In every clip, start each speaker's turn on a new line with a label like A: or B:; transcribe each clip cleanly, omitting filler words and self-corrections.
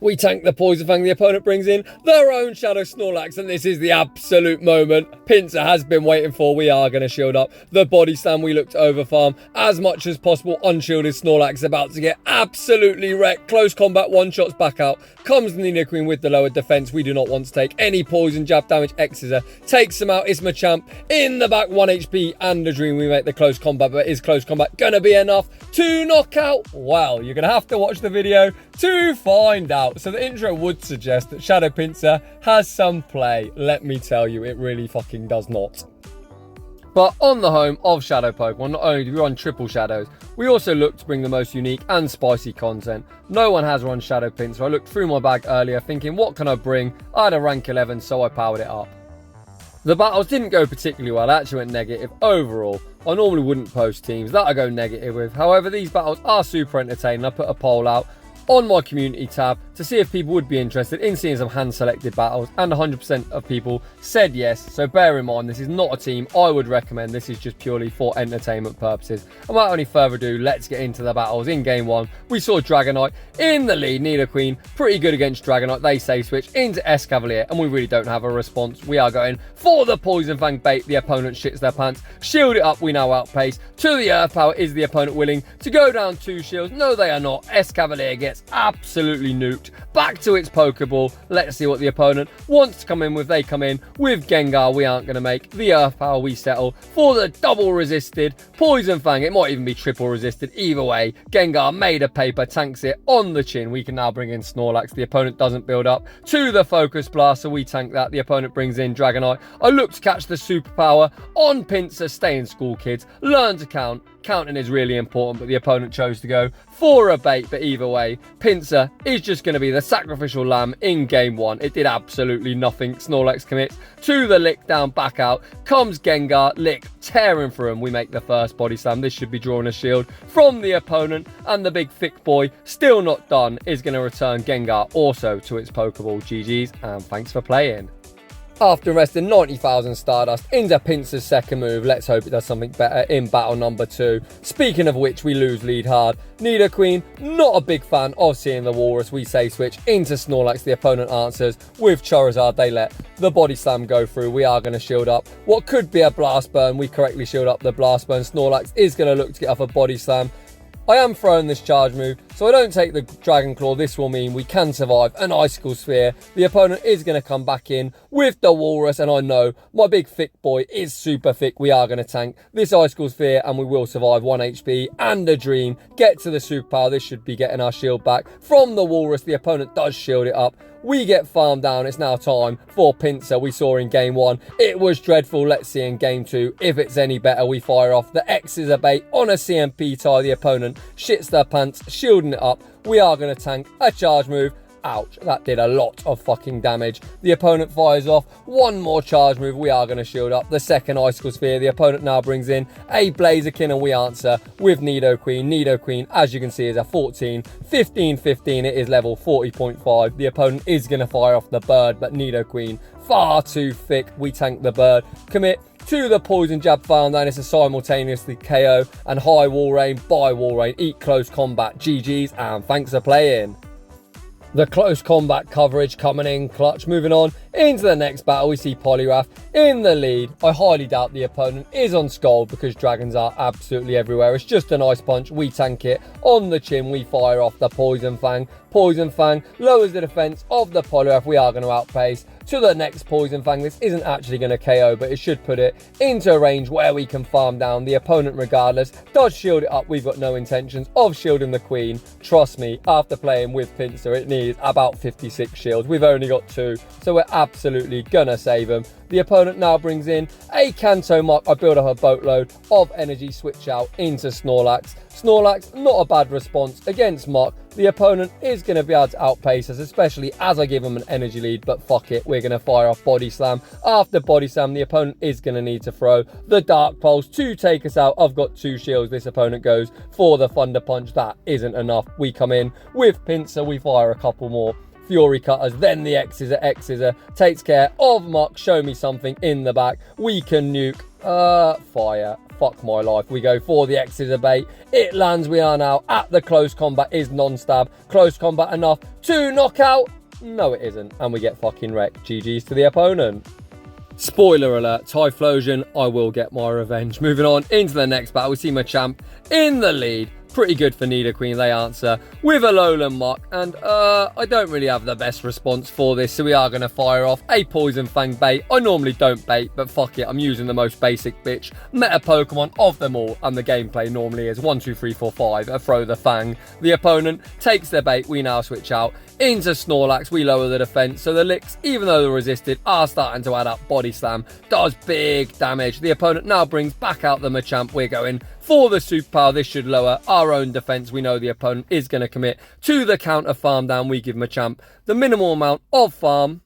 A: We tank the Poison Fang, the opponent brings in their own Shadow Snorlax, and this is the absolute moment Pinsir has been waiting for. We are going to shield up the body slam. We look to overfarm as much as possible. Unshielded Snorlax about to get absolutely wrecked. Close combat, one-shots back out. Comes the Nidoqueen with the lower defense. We do not want to take any poison jab damage. X-scissor takes him out. It's Machamp in the back, 1 HP and a dream. We make the close combat, but is close combat going to be enough to knock out? Well, you're going to have to watch the video to find out. So the intro would suggest that Shadow Pinsir has some play. Let me tell you, it really fucking does not. But on the home of Shadow Pokemon, not only do we run triple Shadows, we also look to bring the most unique and spicy content. No one has run Shadow Pinsir. I looked through my bag earlier thinking, what can I bring? I had a rank 11, so I powered it up. The battles didn't go particularly well. I actually went negative overall. I normally wouldn't post teams that I go negative with. However, these battles are super entertaining. I put a poll out on my community tab to see if people would be interested in seeing some hand selected battles, and 100% of people said yes. So bear in mind, this is not a team I would recommend. This is just purely for entertainment purposes. And without any further ado, let's get into the battles. In game one, we saw Dragonite in the lead. Nidoqueen pretty good against Dragonite. They save switch into Escavalier, and we really don't have a response. We are going for the Poison Fang bait. The opponent shits their pants. Shield it up. We now outpace to the Earth Power. Is the opponent willing to go down 2 shields? No, they are not. Escavalier gets absolutely nuked. Back to its Pokeball. Let's see what the opponent wants to come in with. They come in with Gengar. We aren't going to make the Earth Power. We settle for the double resisted Poison Fang. It might even be triple resisted. Either way, Gengar made a paper, tanks it on the chin. We can now bring in Snorlax. The opponent doesn't build up to the Focus Blast, so we tank that. The opponent brings in Dragonite. I look to catch the superpower on Pinsir. Stay in school, kids. Learn to count. Counting is really important, but the opponent chose to go for a bait. But either way, Pinsir is just going to be the sacrificial lamb in game one. It did absolutely nothing. Snorlax commits to the lick down, back out. Comes Gengar, lick, tearing through him. We make the first body slam. This should be drawing a shield from the opponent. And the big thick boy, still not done, is going to return Gengar also to its Pokeball. GG's, and thanks for playing. After investing 90,000 Stardust into Pinsir's second move, let's hope it does something better in battle number 2. Speaking of which, we lose lead hard. Nidoqueen, not a big fan of seeing the Walrus. We save switch into Snorlax. The opponent answers with Charizard. They let the body slam go through. We are going to shield up what could be a blast burn. We correctly shield up the blast burn. Snorlax is going to look to get off a body slam. I am throwing this charge move, so I don't take the Dragon Claw. This will mean we can survive an Icicle Sphere. The opponent is going to come back in with the Walrus, and I know my big thick boy is super thick. We are going to tank this Icicle Sphere, and we will survive 1 HP and a dream. Get to the superpower. This should be getting our shield back from the Walrus. The opponent does shield it up. We get farmed down. It's now time for Pinsir. We saw in game 1, it was dreadful. Let's see in game 2 if it's any better. We fire off the X-scissor bait on a CMP tie. The opponent shits their pants, shielding it up. We are going to tank a charge move. Ouch, that did a lot of fucking damage. The opponent fires off one more charge move. We are going to shield up the second Icicle Sphere. The opponent now brings in a Blaziken, and we answer with Nidoqueen. Nidoqueen, as you can see, is a 14, 15, 15. It is level 40.5. The opponent is going to fire off the bird, but Nidoqueen, far too thick. We tank the bird. Commit to the poison jab found, and it's a simultaneously KO and high Walrein by Walrein. Eat close combat. GG's, and thanks for playing. The close combat coverage coming in clutch. Moving on into the next battle, we see Poliwrath in the lead. I highly doubt the opponent is on Scald because dragons are absolutely everywhere. It's just an ice punch. We tank it on the chin. We fire off the Poison Fang. Poison Fang lowers the defense of the Poliwrath. We are going to outpace to the next Poison Fang. This isn't actually going to KO, but it should put it into a range where we can farm down. The opponent, regardless, does shield it up. We've got no intentions of shielding the Queen. Trust me, after playing with Pinsir, it needs about 56 shields. We've only got 2, so we're absolutely gonna save them. The opponent now brings in a Kanto Muk. I build up a boatload of energy, switch out into Snorlax. Snorlax, not a bad response against Muk. The opponent is going to be able to outpace us, especially as I give him an energy lead, but fuck it, we're going to fire off Body Slam. After Body Slam, the opponent is going to need to throw the Dark Pulse to take us out. I've got 2 shields. This opponent goes for the Thunder Punch. That isn't enough. We come in with Pinsir. We fire a couple more Fury Cutters, then the X-scissor takes care of Muk. Show me something in the back. We can nuke. Fire. fuck my life. We go for the x-scissor bait. It lands. We are now at the close combat. Is non-stab. Close combat enough to knock out? No, it isn't. And we get fucking wrecked. GG's to the opponent. Spoiler alert, Typhlosion, I will get my revenge. Moving on into the next battle, we see Machamp in the lead. Pretty good for Nidoqueen, they answer with Alolan Muk, and I don't really have the best response for this, so we are going to fire off a Poison Fang bait. I normally don't bait, but fuck it, I'm using the most basic bitch meta Pokemon of them all, and the gameplay normally is 1, 2, 3, 4, 5, throw the Fang. The opponent takes their bait, we now switch out into Snorlax, we lower the defense, so the licks, even though they're resisted, are starting to add up. Body Slam does big damage. The opponent now brings back out the Machamp. We're going for the superpower. This should lower our own defense. We know the opponent is going to commit to the counter farm down. We give Machamp the minimal amount of farm.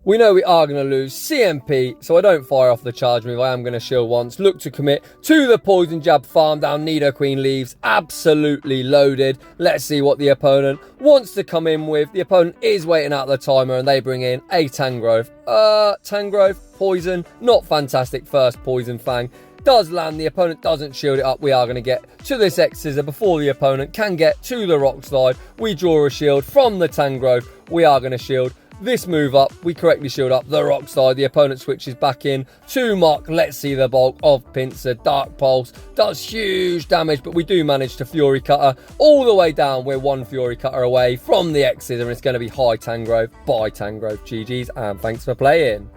A: We know we are going to lose CMP, so I don't fire off the charge move. I am going to shield once. Look to commit to the poison jab. Farm down. Nidoqueen leaves absolutely loaded. Let's see what the opponent wants to come in with. The opponent is waiting out the timer, and they bring in a Tangrowth. Tangrowth, poison. Not fantastic. First Poison Fang does land. The opponent doesn't shield it up. We are going to get to this X-scissor before the opponent can get to the rock slide. We draw a shield from the Tangrowth. We are going to shield this move up. We correctly shield up the rock slide. The opponent switches back in to Muk. Let's see the bulk of Pinsir. Dark Pulse does huge damage, but we do manage to Fury Cutter all the way down. We're one Fury Cutter away from the X-scissor, and it's going to be high Tangrowth by Tangrowth. GG's, and thanks for playing.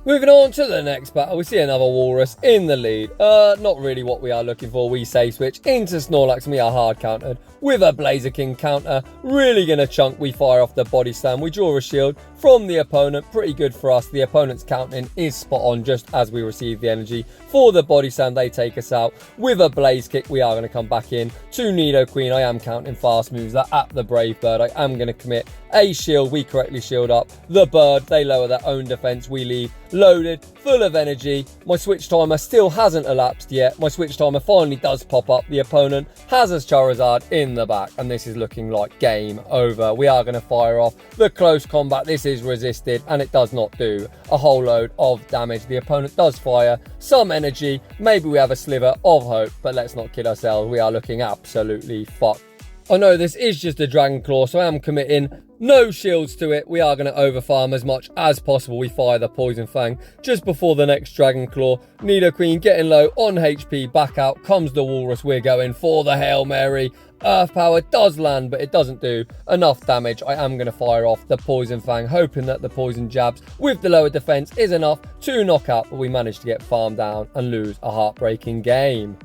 A: Moving on to the next battle, we see another Walrus in the lead. Not really what we are looking for. We save switch into Snorlax, and we are hard countered with a Blaziken counter. Really going to chunk. We fire off the Body Slam. We draw a shield from the opponent. Pretty good for us. The opponent's counting is spot on just as we receive the energy for the Body Slam. They take us out with a Blaze Kick. We are going to come back in to Nidoqueen. I am counting fast moves that at the Brave Bird. I am going to commit a shield. We correctly shield up the bird. They lower their own defense. We leave loaded, full of energy. My switch timer still hasn't elapsed yet. My switch timer finally does pop up. The opponent has a Charizard in the back, and this is looking like game over. We are going to fire off the close combat. This is resisted, and it does not do a whole load of damage. The opponent does fire some energy. Maybe we have a sliver of hope, but let's not kid ourselves. We are looking absolutely fucked. I know this is just a Dragon Claw, so I am committing no shields to it. We are going to overfarm as much as possible. We fire the Poison Fang just before the next Dragon Claw. Nidoqueen getting low on HP. Back out comes the Walrus. We're going for the Hail Mary. Earth Power does land, but it doesn't do enough damage. I am going to fire off the Poison Fang, hoping that the Poison Jabs with the lower defense is enough to knock out, but we managed to get farmed down and lose a heartbreaking game.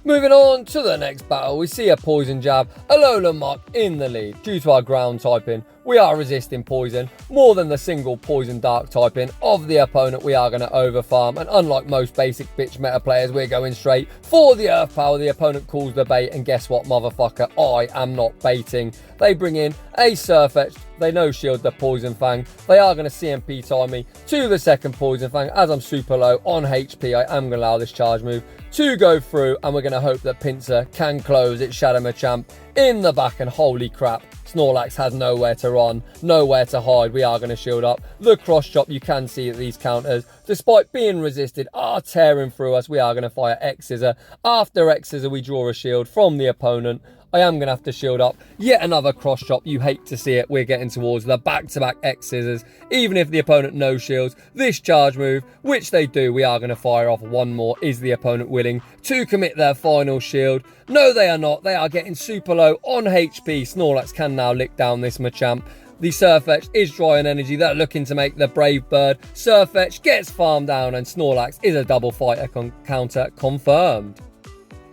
A: Moving on to the next battle, we see a Poison Jab, Alolan Muk in the lead. Due to our ground typing, we are resisting poison more than the single poison dark typing of the opponent. We are going to overfarm, and unlike most basic bitch meta players, we're going straight for the Earth Power. The opponent calls the bait, and guess what, motherfucker? I am not baiting. They bring in a Sirfetch'd. They no shield the Poison Fang. They are going to CMP time me to the second Poison Fang. As I'm super low on HP, I am going to allow this charge move to go through, and we're going to hope that Pinsir can close its Shadow Machamp in the back, and holy crap, Snorlax has nowhere to run, nowhere to hide. We are going to shield up the cross chop. You can see that these counters, despite being resisted, are tearing through us. We are going to fire X-scissor. After X-scissor, we draw a shield from the opponent. I am going to have to shield up yet another cross chop. You hate to see it. We're getting towards the back-to-back X-scissors. Even if the opponent no shields this charge move, which they do, we are going to fire off one more. Is the opponent willing to commit their final shield? No, they are not. They are getting super low on HP. Snorlax can now lick down this Machamp. The Sirfetch'd is dry on energy. They're looking to make the Brave Bird. Sirfetch'd gets farmed down, and Snorlax is a double fighter counter confirmed.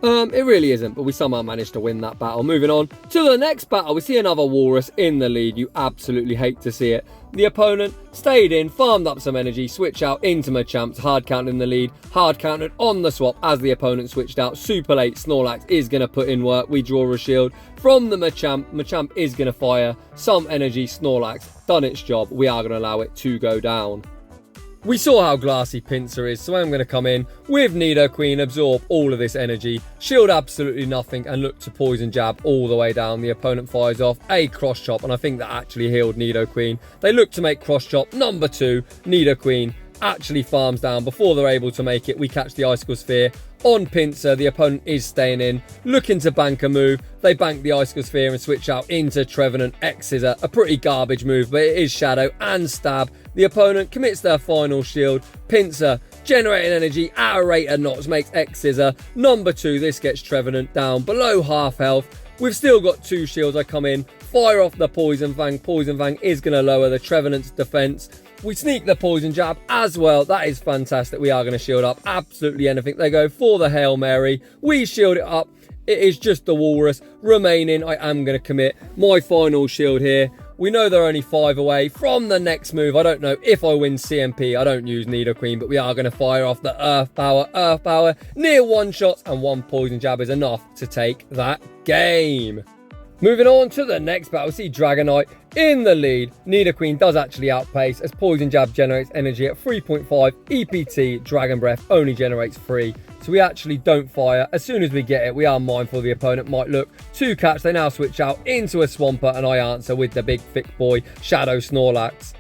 A: It really isn't, but we somehow managed to win that battle. Moving on to the next battle, we see another Walrus in the lead. You absolutely hate to see it. The opponent stayed in, farmed up some energy, switch out into Machamp, hard counted in the lead, hard counted on the swap as the opponent switched out. Super late, Snorlax is going to put in work. We draw a shield from the Machamp. Machamp is going to fire some energy. Snorlax done its job. We are going to allow it to go down. We saw how glassy Pinsir is, so I'm going to come in with Nidoqueen, absorb all of this energy, shield absolutely nothing, and look to Poison Jab all the way down. The opponent fires off a Cross Chop, and I think that actually healed Nidoqueen. They look to make Cross Chop number 2. Nidoqueen actually farms down. Before they're able to make it, we catch the Icicle Sphere on Pinsir. The opponent is staying in, looking to bank a move. They bank the Icicle Sphere and switch out into Trevenant x-scissor. A pretty garbage move, but it is Shadow and Stab. The opponent commits their final shield. Pinsir generating energy at a rate of knots makes x-scissor number 2. This gets Trevenant down below half health. We've still got 2 shields. I come in, fire off the Poison Fang. Poison Fang is going to lower the Trevenant's defense. We sneak the Poison Jab as well. That is fantastic. We are going to shield up absolutely anything. They go for the Hail Mary. We shield it up. It is just the Walrus remaining. I am going to commit my final shield here. We know they're only 5 away from the next move. I don't know if I win CMP. I don't use Nidoqueen, but we are going to fire off the Earth Power. Near 1 shots and 1 Poison Jab is enough to take that game. Moving on to the next battle, we see Dragonite in the lead. Nidoqueen does actually outpace as Poison Jab generates energy at 3.5 EPT. Dragon Breath only generates 3. So we actually don't fire. As soon as we get it, we are mindful the opponent might look to catch. They now switch out into a Swampert and I answer with the big thick boy Shadow Snorlax.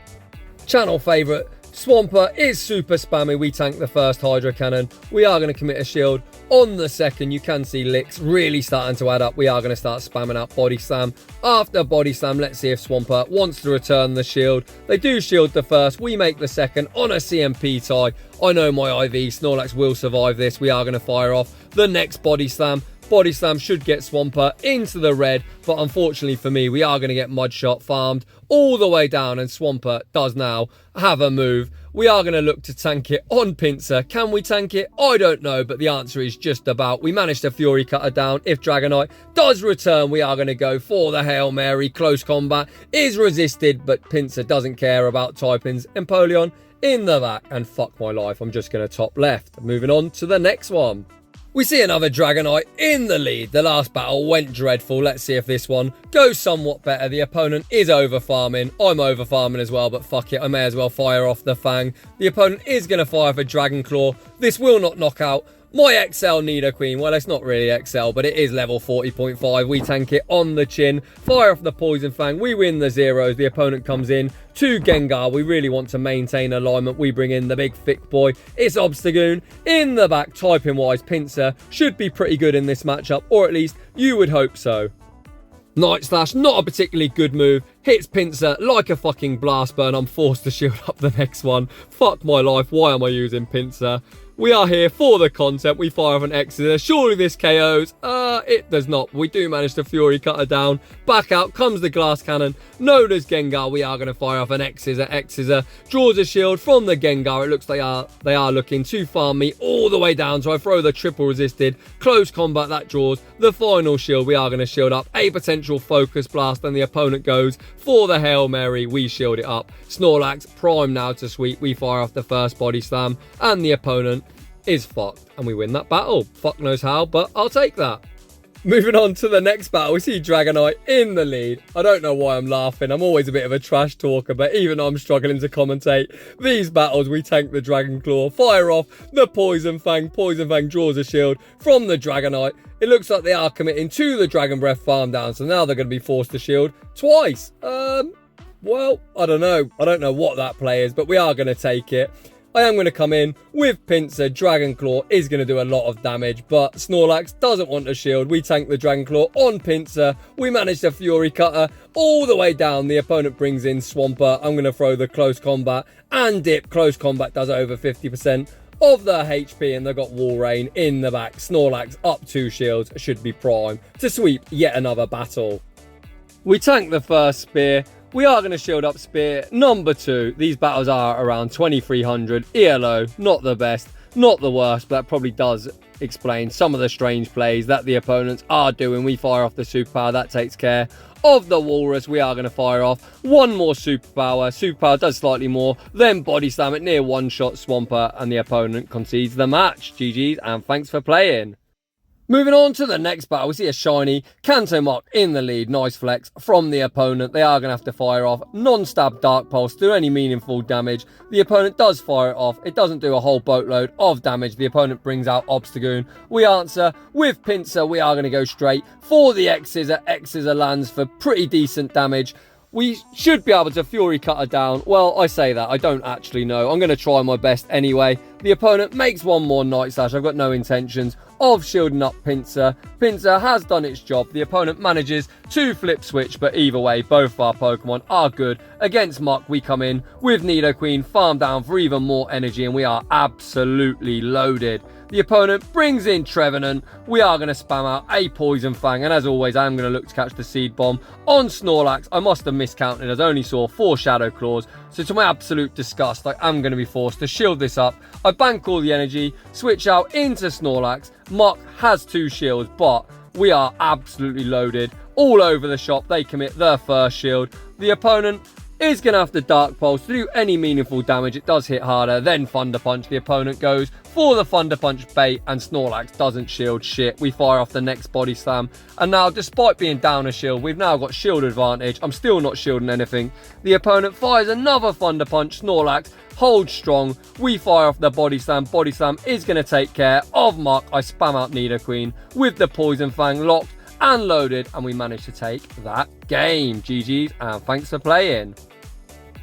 A: Channel favourite Swampert is super spammy. We tank the first Hydro Cannon. We are going to commit a shield on the second. You can see licks really starting to add up. We are going to start spamming out Body Slam. After Body Slam, let's see if Swampert wants to return the shield. They do shield the first. We make the second on a CMP tie. I know my IV. Snorlax will survive this. We are going to fire off the next Body Slam. Body Slam should get Swampert into the red, but unfortunately for me, we are going to get Mudshot farmed all the way down, and Swampert does now have a move. We are going to look to tank it on Pinsir. Can we tank it? I don't know, but the answer is just about. We managed to Fury Cutter down. If Dragonite does return, we are going to go for the Hail Mary. Close combat is resisted, but Pinsir doesn't care about typings. Empoleon in the back, and fuck my life, I'm just going to top left. Moving on to the next one. We see another Dragonite in the lead. The last battle went dreadful. Let's see if this one goes somewhat better. The opponent is over farming. I'm over farming as well, but fuck it. I may as well fire off the Fang. The opponent is going to fire for Dragon Claw. This will not knock out my XL Nidoqueen. Well, it's not really XL, but it is level 40.5. We tank it on the chin. Fire off the Poison Fang. We win the zeros. The opponent comes in to Gengar. We really want to maintain alignment. We bring in the big thick boy. It's Obstagoon in the back. Typing wise, Pinsir should be pretty good in this matchup, or at least you would hope so. Night Slash, not a particularly good move. Hits Pinsir like a fucking blast burn. I'm forced to shield up the next one. Fuck my life. Why am I using Pinsir? We are here for the content. We fire off an X-scissor. Surely this KOs. It does not. We do manage to Fury Cutter down. Back out comes the Glass Cannon. Known as Gengar. We are going to fire off an X-scissor. X-scissor draws a shield from the Gengar. It looks like they are looking to farm me all the way down. So I throw the triple resisted. Close combat. That draws the final shield. We are going to shield up a potential Focus Blast. And the opponent goes for the Hail Mary. We shield it up. Snorlax prime now to sweep. We fire off the first Body Slam. And the opponent is fucked, and we win that battle. Fuck knows how, but I'll take that. Moving on to the next battle, we see Dragonite in the lead. I don't know why I'm laughing. I'm always a bit of a trash talker, but even though I'm struggling to commentate these battles, we tank the Dragon Claw, fire off the Poison Fang. Poison Fang draws a shield from the Dragonite. It looks like they are committing to the Dragon Breath farm down, so now they're going to be forced to shield twice. Well, I don't know. I don't know what that play is, but we are going to take it. I am going to come in with Pinsir. Dragon Claw is going to do a lot of damage, but Snorlax doesn't want a shield. We tank the Dragon Claw on Pinsir. We manage to Fury Cutter all the way down. The opponent brings in Swampert. I'm going to throw the Close Combat and Dip. Close Combat does over 50% of the HP, and they've got Walrein in the back. Snorlax up 2 shields. Should be prime to sweep yet another battle. We tank the first Spear. We are going to shield up Spear number 2. These battles are around 2300 ELO. Not the best, not the worst, but that probably does explain some of the strange plays that the opponents are doing. We fire off the Superpower. That takes care of the Walrus. We are going to fire off one more Superpower. Superpower does slightly more, then Body Slam it near 1-shot Swampert, and the opponent concedes the match. GG's, and thanks for playing. Moving on to the next battle, we see a shiny Kantomok in the lead. Nice flex from the opponent. They are going to have to fire off non-stab Dark Pulse to do any meaningful damage. The opponent does fire it off. It doesn't do a whole boatload of damage. The opponent brings out Obstagoon. We answer with Pinsir. We are going to go straight for the X-scissor. X-scissor lands for pretty decent damage. we should be able to Fury Cutter down. Well, I say that, I don't actually know. I'm going to try my best anyway. The opponent makes one more Night Slash. I've got no intentions of shielding up Pinsir. Pinsir has done its job. The opponent manages to flip switch, but either way, both of our Pokemon are good. Against Muk, we come in with Nidoqueen, farm down for even more energy, and we are absolutely loaded. The opponent brings in Trevenant. We are going to spam out a Poison Fang, and as always, I am going to look to catch the Seed Bomb on Snorlax. I must have miscounted as I only saw 4 Shadow Claws, so to my absolute disgust, I am going to be forced to shield this up. I bank all the energy, switch out into Snorlax. Muk has 2 shields, but we are absolutely loaded. All over the shop, they commit their first shield. The opponent is going to have to Dark Pulse to do any meaningful damage. It does hit harder, then Thunder Punch. The opponent goes for the Thunder Punch bait, and Snorlax doesn't shield shit. We fire off the next Body Slam, and now, despite being down a shield, we've now got shield advantage. I'm still not shielding anything. The opponent fires another Thunder Punch. Snorlax holds strong. We fire off the Body Slam. Body Slam is going to take care of Muk. I spam out Nidoqueen with the Poison Fang locked and loaded, and we managed to take that game. GG's, and thanks for playing.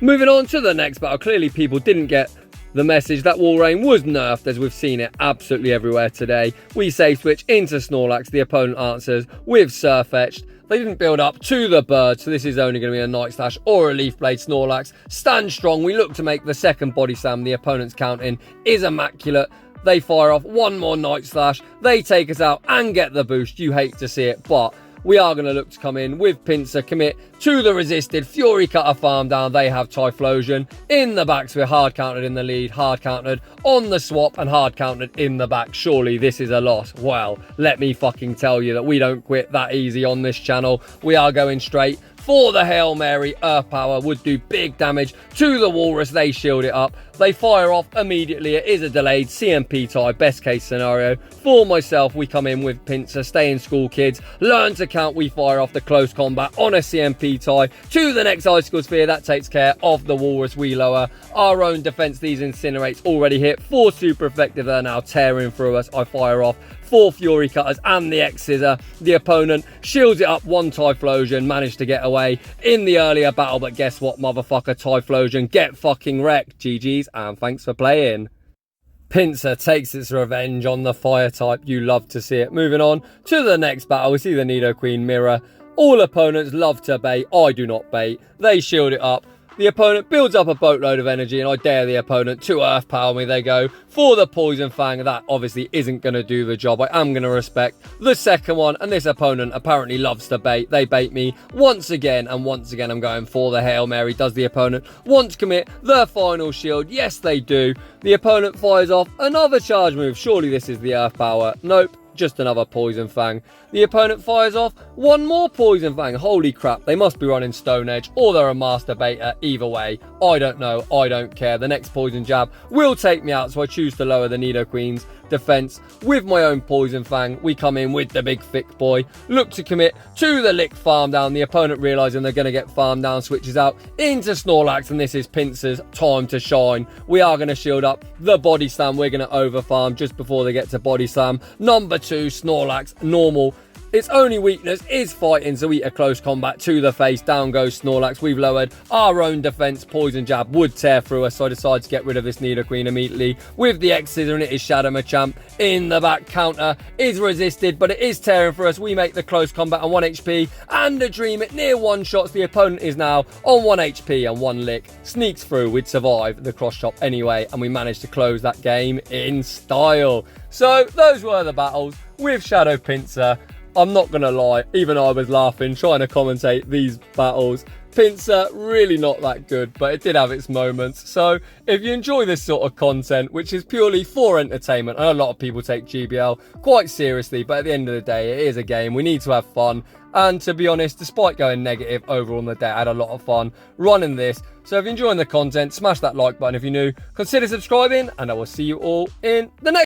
A: Moving on to the next battle. Clearly people didn't get the message that Walrein was nerfed, as we've seen it absolutely everywhere today. We safe switch into Snorlax. The opponent answers with Sirfetch'd. They didn't build up to the bird, so this is only going to be a Night Slash or a Leaf Blade. Snorlax stands strong. We look to make the second Body Slam. The opponent's counting is immaculate. They fire off one more Night Slash. They take us out and get the boost. You hate to see it, but we are going to look to come in with Pinsir, commit to the resisted Fury Cutter farm down. They have Typhlosion in the back, so we're hard countered in the lead, hard countered on the swap, and hard countered in the back. Surely this is a loss. Well, let me fucking tell you that we don't quit that easy on this channel. We are going straight for the Hail Mary. Earth Power would do big damage to the Walrus. They shield it up. They fire off immediately. It is a delayed CMP tie, best case scenario. For myself, we come in with Pinsir. Stay in school, kids. Learn to count. We fire off the close combat on a CMP tie to the next Icicle Sphere. That takes care of the Walrus. We lower our own defense. These Incinerates already hit 4 super effective. They're now tearing through us. I fire off 4 Fury Cutters and the X-scissor. The opponent shields it up. 1 Typhlosion, managed to get away in the earlier battle, but guess what, motherfucker? Typhlosion, get fucking wrecked. GG's, and thanks for playing. Pinsir takes its revenge on the fire type. You love to see it. Moving on to the next battle, we see the Nidoqueen mirror. All opponents love to bait. I do not bait. They shield it up. The opponent builds up a boatload of energy, and I dare the opponent to Earth Power me. They go for the Poison Fang. That obviously isn't going to do the job. I am going to respect the second one, and this opponent apparently loves to bait. They bait me once again, and once again I'm going for the Hail Mary. Does the opponent want to commit their final shield? Yes, they do. The opponent fires off another charge move. Surely this is the Earth Power. Nope. Just another Poison Fang. The opponent fires off one more Poison Fang. Holy crap, they must be running Stone Edge, or they're a Master Baiter. Either way, I don't know, I don't care. The next Poison Jab will take me out, so I choose to lower the Nidoqueen's defense with my own Poison Fang. We come in with the big thick boy, look to commit to the Lick farm down. The opponent, realizing they're going to get farmed down, switches out into Snorlax, and this is Pinsir's time to shine. We are going to shield up the Body Slam. We're going to over farm just before they get to Body Slam. Number 2, Snorlax, normal. Its only weakness is fighting, so eat a close combat to the face. Down goes Snorlax. We've lowered our own defense. Poison Jab would tear through us, so I decide to get rid of this Nidoqueen immediately with the X-scissor, and it is Shadow Machamp in the back. Counter is resisted, but it is tearing for us. We make the close combat on 1 HP and a dream. It near one shots. The opponent is now on 1 HP, and 1 lick sneaks through. We'd survive the cross chop anyway, and we managed to close that game in style. So those were the battles with Shadow Pinsir. I'm not going to lie, even I was laughing trying to commentate these battles. Pinsir, really not that good, but it did have its moments. So if you enjoy this sort of content, which is purely for entertainment, I know a lot of people take GBL quite seriously, but at the end of the day, it is a game. We need to have fun. And to be honest, despite going negative overall on the day, I had a lot of fun running this. So if you're enjoying the content, smash that like button. If you're new, consider subscribing, and I will see you all in the next